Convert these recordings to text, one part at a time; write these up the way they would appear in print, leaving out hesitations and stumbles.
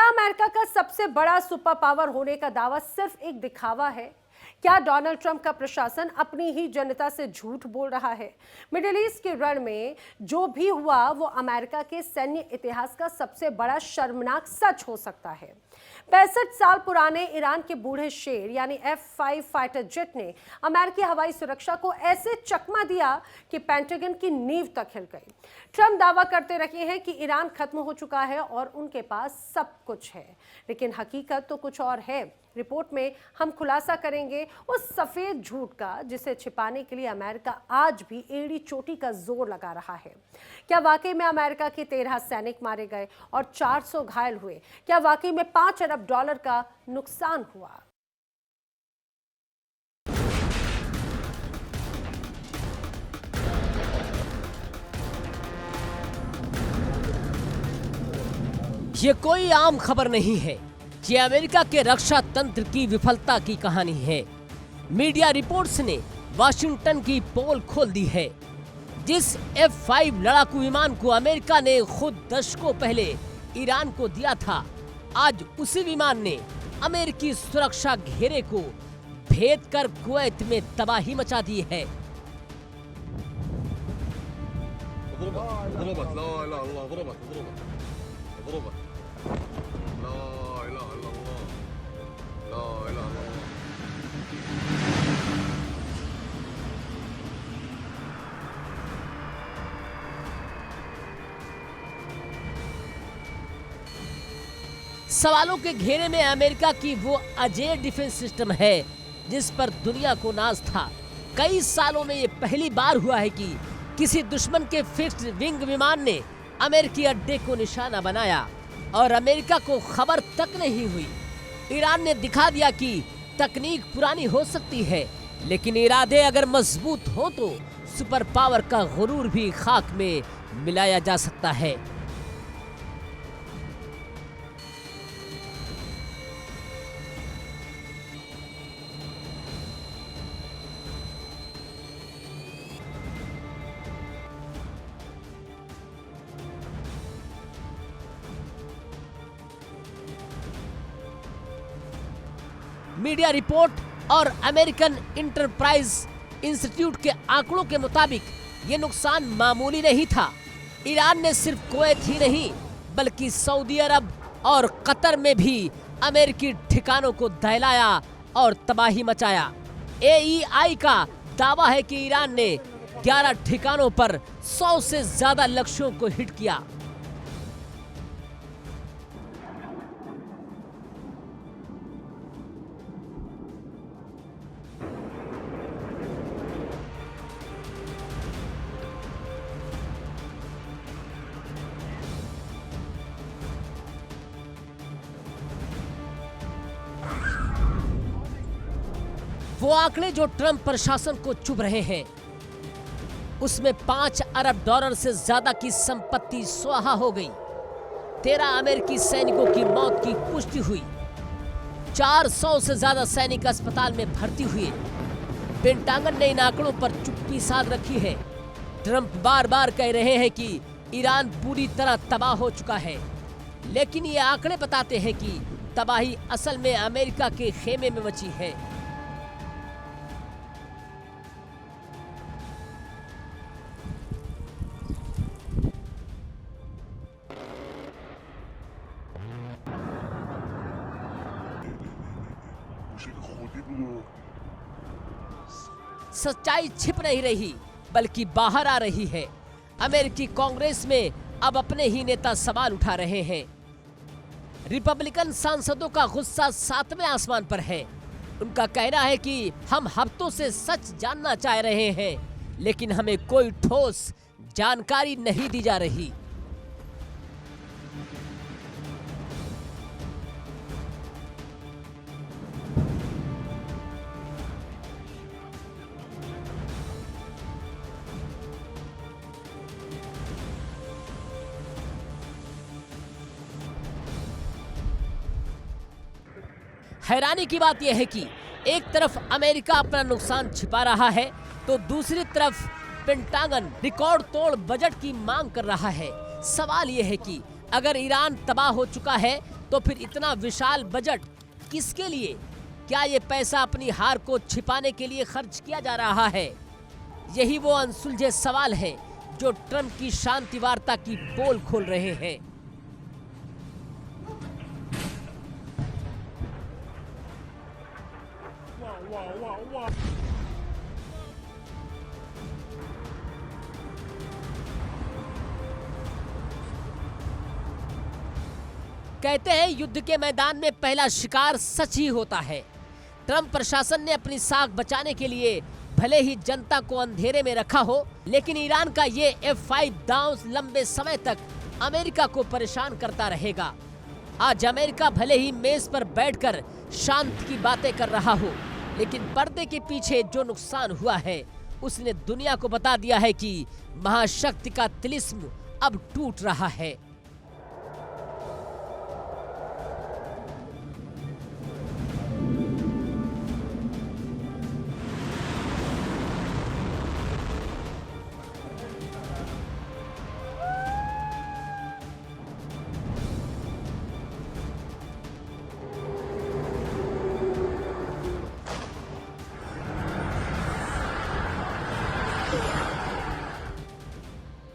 America का सबसे बड़ा सुपर पावर होने का दावा सिर्फ एक दिखावा है? क्या डोनाल्ड ट्रंप का प्रशासन अपनी ही जनता से झूठ बोल रहा है? मिडिल ईस्ट के रण में जो भी हुआ वो अमेरिका के सैन्य इतिहास का सबसे बड़ा शर्मनाक सच हो सकता है। 65 साल पुराने ईरान के बूढ़े शेर यानी F-5 फाइटर जेट ने अमेरिकी हवाई सुरक्षा को ऐसे चकमा दिया कि पेंटागन की नींव तक हिल गई। ट्रंप दावा करते रहे हैं कि ईरान खत्म हो चुका है और उनके पास सब कुछ है, लेकिन हकीकत तो कुछ और है। रिपोर्ट में हम खुलासा करेंगे उस सफेद झूठ का जिसे छिपाने के लिए अमेरिका आज भी एड़ी चोटी का जोर लगा रहा है। क्या वाकई में अमेरिका के 13 सैनिक मारे गए और 400 घायल हुए? क्या वाकई में $5 अरब का नुकसान हुआ? ये कोई आम खबर नहीं है। ये अमेरिका के रक्षा तंत्र की विफलता की कहानी है। मीडिया रिपोर्ट्स ने वाशिंगटन की पोल खोल दी है। जिस F-5 लड़ाकू विमान को अमेरिका ने खुद दशकों पहले ईरान को दिया था, आज उसी विमान ने अमेरिकी सुरक्षा घेरे को भेद कर कुवैत में तबाही मचा दी है। सवालों के घेरे में अमेरिका की वो अजेय डिफेंस सिस्टम है जिस पर दुनिया को नाज था। कई सालों में ये पहली बार हुआ है कि किसी दुश्मन के फिक्स्ड विंग विमान ने अमेरिकी अड्डे को निशाना बनाया और अमेरिका को खबर तक नहीं हुई। ईरान ने दिखा दिया कि तकनीक पुरानी हो सकती है, लेकिन इरादे अगर मजबूत हो तो सुपर पावर का गुरूर भी खाक में मिलाया जा सकता है। मीडिया रिपोर्ट और अमेरिकन इंटरप्राइज इंस्टीट्यूट के आंकड़ों के मुताबिक ये नुकसान मामूली नहीं था। ईरान ने सिर्फ कुवैत ही नहीं बल्कि सऊदी अरब और कतर में भी अमेरिकी ठिकानों को दहलाया और तबाही मचाया। AEI का दावा है कि ईरान ने 11 ठिकानों पर 100 से ज्यादा लक्ष्यों को हिट किया। वो आंकड़े जो ट्रंप प्रशासन को चुभ रहे हैं, उसमें $5 अरब से ज्यादा की संपत्ति स्वाहा हो गई। 13 अमेरिकी सैनिकों की मौत की पुष्टि हुई। 400 से ज्यादा सैनिक अस्पताल में भर्ती हुए। पेंटागन ने इन आंकड़ों पर चुप्पी साध रखी है। ट्रंप बार बार कह रहे हैं कि ईरान पूरी तरह तबाह हो चुका है, लेकिन ये आंकड़े बताते हैं कि तबाही असल में अमेरिका के खेमे में मची है। सच्चाई छिप नहीं रही बल्कि बाहर आ रही है। अमेरिकी कांग्रेस में अब अपने ही नेता सवाल उठा रहे हैं। रिपब्लिकन सांसदों का गुस्सा 7वें आसमान पर है। उनका कहना है कि हम हफ्तों से सच जानना चाह रहे हैं, लेकिन हमें कोई ठोस जानकारी नहीं दी जा रही। हैरानी की बात यह है कि एक तरफ अमेरिका अपना नुकसान छिपा रहा है तो दूसरी तरफ पेंटागन रिकॉर्ड तोड़ बजट की मांग कर रहा है। सवाल यह है कि अगर ईरान तबाह हो चुका है तो फिर इतना विशाल बजट किसके लिए? क्या ये पैसा अपनी हार को छिपाने के लिए खर्च किया जा रहा है? यही वो अनसुलझे सवाल हैं जो ट्रंप की शांति वार्ता की पोल खोल रहे हैं। कहते हैं युद्ध के मैदान में पहला शिकार सच ही होता है। ट्रंप प्रशासन ने अपनी साख बचाने के लिए भले ही जनता को अंधेरे में रखा हो, लेकिन ईरान का ये F5 दांव लंबे समय तक अमेरिका को परेशान करता रहेगा। आज अमेरिका भले ही मेज पर बैठकर शांति की बातें कर रहा हो, लेकिन पर्दे के पीछे जो नुकसान हुआ है उसने दुनिया को बता दिया है कि महाशक्ति का तिलिस्म अब टूट रहा है।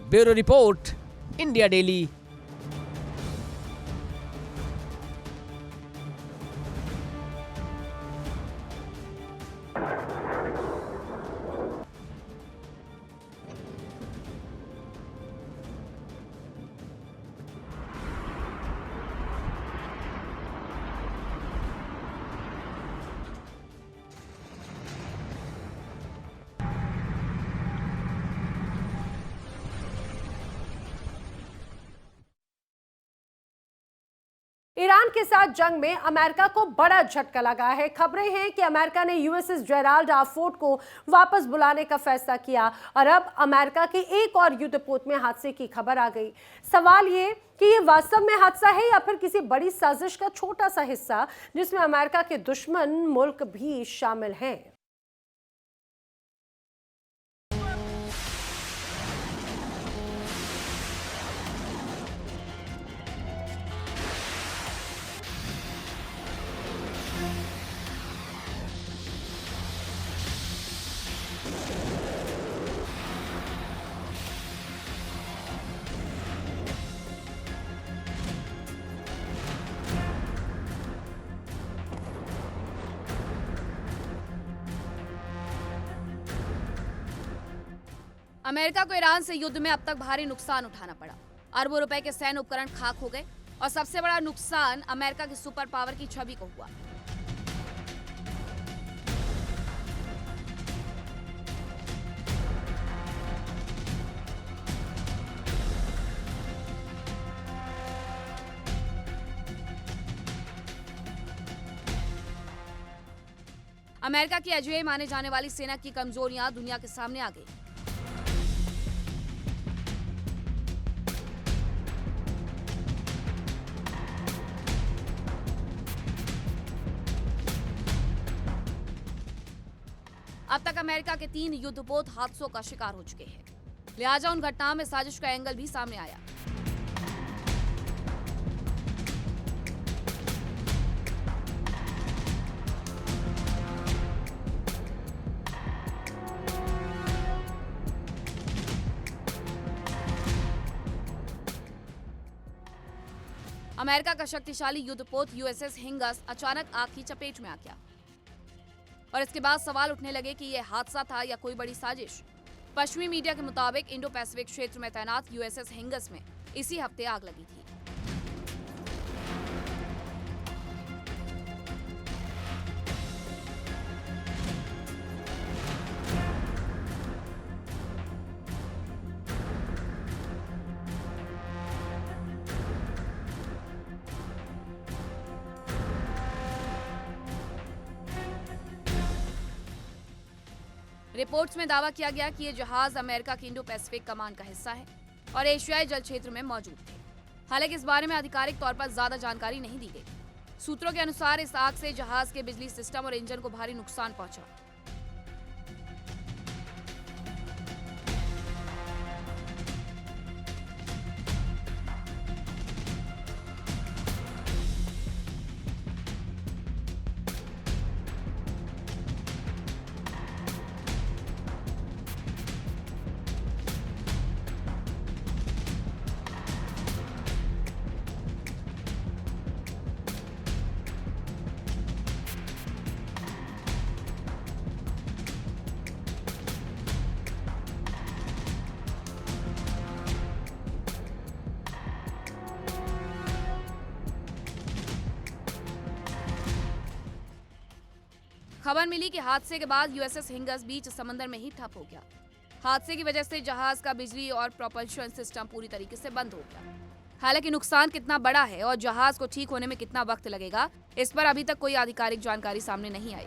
Bureau report, India daily. Iran के साथ जंग में अमेरिका को बड़ा झटका लगा है। खबरें हैं कि अमेरिका ने यूएसएस जेराल्ड आर फोर्ड को वापस बुलाने का फैसला किया और अब अमेरिका के एक और युद्धपोत में हादसे की खबर आ गई। सवाल ये कि ये वास्तव में हादसा है या फिर किसी बड़ी साजिश का छोटा सा हिस्सा जिसमें अमेरिका के दुश्मन मुल्क भी शामिल हैं। अमेरिका को ईरान से युद्ध में अब तक भारी नुकसान उठाना पड़ा। अरबों रुपए के सैन्य उपकरण खाक हो गए और सबसे बड़ा नुकसान अमेरिका की सुपर पावर की छवि को हुआ। अमेरिका की अजेय माने जाने वाली सेना की कमजोरियां दुनिया के सामने आ गई। अब तक अमेरिका के 3 युद्धपोत हादसों का शिकार हो चुके हैं, लिहाजा उन घटनाओं में साजिश का एंगल भी सामने आया। अमेरिका का शक्तिशाली युद्धपोत यूएसएस हिंगस अचानक आग की चपेट में आ गया और इसके बाद सवाल उठने लगे कि यह हादसा था या कोई बड़ी साजिश। पश्चिमी मीडिया के मुताबिक इंडो पैसिफिक क्षेत्र में तैनात यूएसएस हिंगस में इसी हफ्ते आग लगी थी। रिपोर्ट्स में दावा किया गया कि ये जहाज अमेरिका की इंडो पैसिफिक कमांड का हिस्सा है और एशियाई जल क्षेत्र में मौजूद थे। हालांकि इस बारे में आधिकारिक तौर पर ज्यादा जानकारी नहीं दी गई। सूत्रों के अनुसार इस आग से जहाज के बिजली सिस्टम और इंजन को भारी नुकसान पहुंचा। खबर मिली कि हादसे के बाद यूएसएस हिंगस बीच समंदर में ही ठप हो गया। हादसे की वजह से जहाज का बिजली और प्रोपल्शन सिस्टम पूरी तरीके से बंद हो गया। हालांकि नुकसान कितना बड़ा है और जहाज को ठीक होने में कितना वक्त लगेगा, इस पर अभी तक कोई आधिकारिक जानकारी सामने नहीं आई।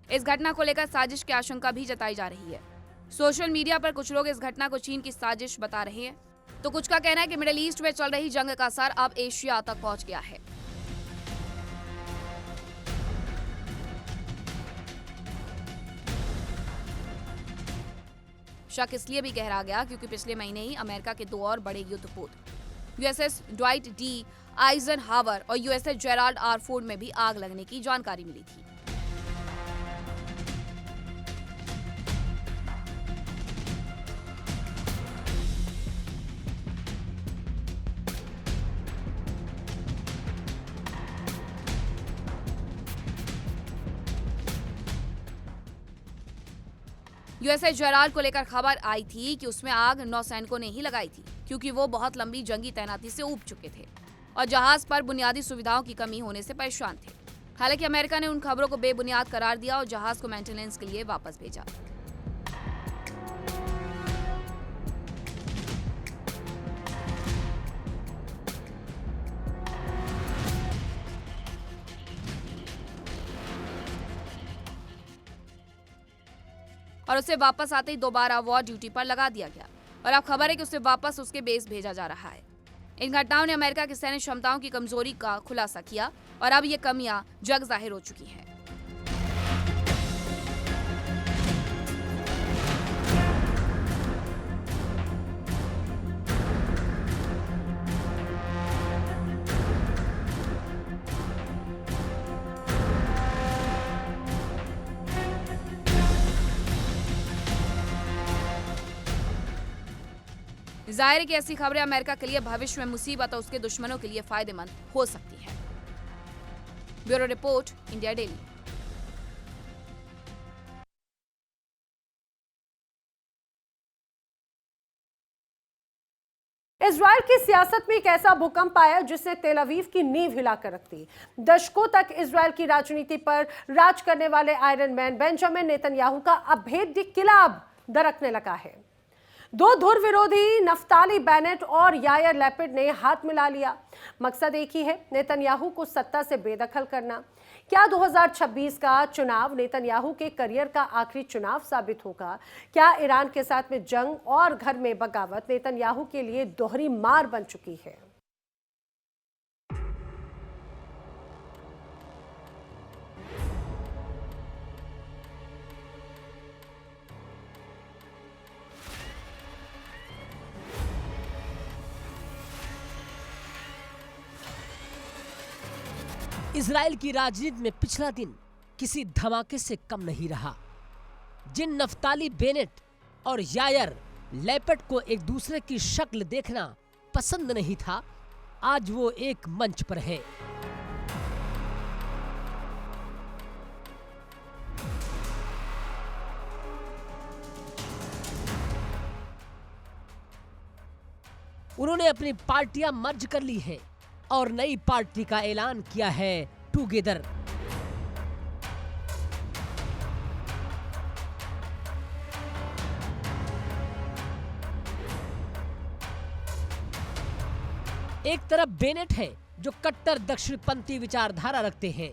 इस घटना को लेकर साजिश की आशंका भी जताई जा रही है। सोशल मीडिया पर कुछ लोग इस घटना को चीन की साजिश बता रहे हैं, तो कुछ का कहना है कि मिडिल ईस्ट में चल रही जंग का असर अब एशिया तक पहुंच गया है। शक इसलिए भी गहरा गया क्योंकि पिछले महीने ही अमेरिका के 2 और बड़े युद्धपोत यूएसएस ड्वाइट डी आइजनहावर और यूएसएस जेराल्ड आर फोर्ड में भी आग लगने की जानकारी मिली थी। यूएसएस जेराल्ड को लेकर खबर आई थी कि उसमें आग नौसैनिकों ने ही लगाई थी, क्योंकि वो बहुत लंबी जंगी तैनाती से ऊब चुके थे और जहाज पर बुनियादी सुविधाओं की कमी होने से परेशान थे। हालांकि अमेरिका ने उन खबरों को बेबुनियाद करार दिया और जहाज को मेंटेनेंस के लिए वापस भेजा। और उसे वापस आते ही दोबारा वॉर ड्यूटी पर लगा दिया गया और अब खबर है कि उसे वापस उसके बेस भेजा जा रहा है। इन घटनाओं ने अमेरिका की सैन्य क्षमताओं की कमजोरी का खुलासा किया और अब ये कमियां जग जाहिर हो चुकी हैं। जाहिर है कि ऐसी खबरें अमेरिका के लिए भविष्य में मुसीबत और उसके दुश्मनों के लिए फायदेमंद हो सकती हैं। Bureau report, India daily. Israel की सियासत में एक ऐसा भूकंप आया जिसने तेल अवीव की नींव हिलाकर रख दी। दशकों तक इजराइल की राजनीति पर राज करने वाले आयरन मैन बेंजामिन नेतन्याहू का अभेद्य किला अब दरकने लगा है। 2 धुर विरोधी नफ्ताली बेनेट और यायर लैपिड ने हाथ मिला लिया। मकसद एक ही है, नेतन्याहू को सत्ता से बेदखल करना। क्या 2026 का चुनाव नेतन्याहू के करियर का आखिरी चुनाव साबित होगा? क्या ईरान के साथ में जंग और घर में बगावत नेतन्याहू के लिए दोहरी मार बन चुकी है? इजराइल की राजनीति में पिछला दिन किसी धमाके से कम नहीं रहा। जिन नफ्ताली बेनेट और यायर लैपिड को एक दूसरे की शक्ल देखना पसंद नहीं था, आज वो एक मंच पर है। उन्होंने अपनी पार्टियां मर्ज कर ली हैं और नई पार्टी का ऐलान किया है, टुगेदर। एक तरफ बेनेट है जो कट्टर दक्षिणपंथी विचारधारा रखते हैं,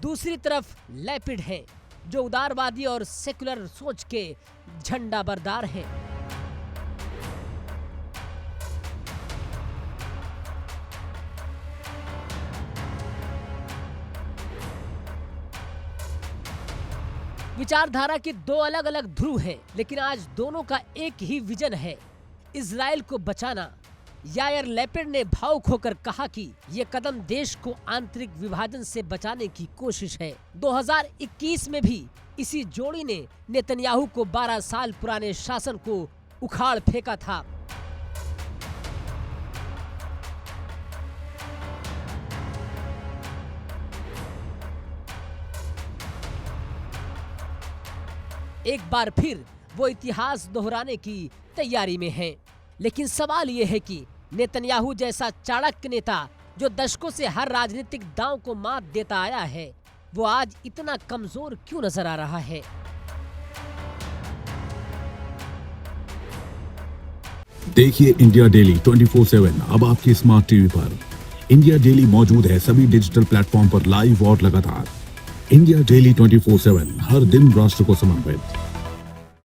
दूसरी तरफ लैपिड है जो उदारवादी और सेकुलर सोच के झंडा बरदार हैं। विचारधारा के 2 अलग अलग ध्रुव हैं, लेकिन आज दोनों का एक ही विजन है, इजराइल को बचाना। यायर लैपिड ने भावुक होकर कहा कि ये कदम देश को आंतरिक विभाजन से बचाने की कोशिश है। 2021 में भी इसी जोड़ी ने नेतन्याहू को 12 साल पुराने शासन को उखाड़ फेंका था। एक बार फिर वो इतिहास दोहराने की तैयारी में हैं। लेकिन सवाल ये है कि नेतन्याहू जैसा चाणक्य नेता जो दशकों से हर राजनीतिक दांव को मात देता आया है, वो आज इतना कमजोर क्यों नजर आ रहा है? देखिए इंडिया डेली 24/7 अब आपके स्मार्ट टीवी पर। इंडिया डेली मौजूद है सभी डिजिटल प्लेटफॉर्म पर लाइव और लगातार। इंडिया डेली 24/7 हर दिन राष्ट्र को समर्पित।